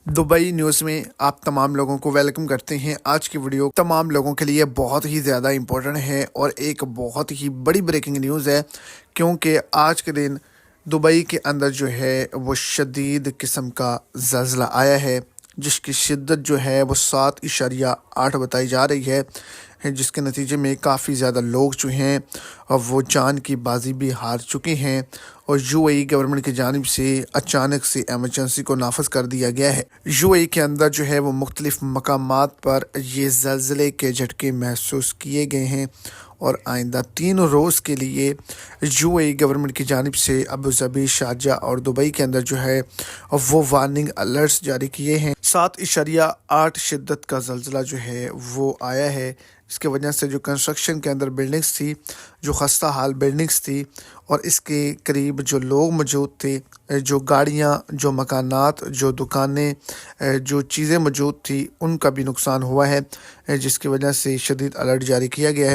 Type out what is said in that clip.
Dubai news में आप तमाम लोगों को वेलकम करते हैं। आज की वीडियो तमाम लोगों के लिए बहुत ही ज़्यादा इम्पोर्टेंट है और एक बहुत ही बड़ी ब्रेकिंग न्यूज़ है, क्योंकि आज के दिन दुबई के अंदर जो है वो शदीद किस्म का ज़ल्ज़ला आया है, जिसकी शिद्दत जो है वो 7.8 बताई जा रही है, जिसके नतीजे में काफ़ी ज़्यादा लोग जो हैं और वो जान की बाजी भी हार चुके हैं और यूएई गवर्नमेंट की जानिब से अचानक से एमरजेंसी को नाफज कर दिया गया है। यूएई के अंदर जो है वो मुख्तलिफ मकामात पर ये ज़ल्ज़ले के झटके महसूस किए गए हैं और आइंदा 3 रोज़ के लिए यूएई गवर्नमेंट की जानिब से अबू धाबी, शारजाह और दुबई के अंदर जो है वो वार्निंग अलर्ट्स जारी किए हैं। 7.8 शिद्दत का ज़ल्ज़ला जो है वो आया है, इसके वजह से जो कंस्ट्रक्शन के अंदर बिल्डिंग्स थी, जो खस्ता हाल बिल्डिंग्स थी और इसके करीब जो लोग मौजूद थे, जो गाड़ियां, जो मकानात, जो दुकानें, जो चीज़ें मौजूद थी, उनका भी नुकसान हुआ है, जिसकी वजह से शदीद अलर्ट जारी किया गया है।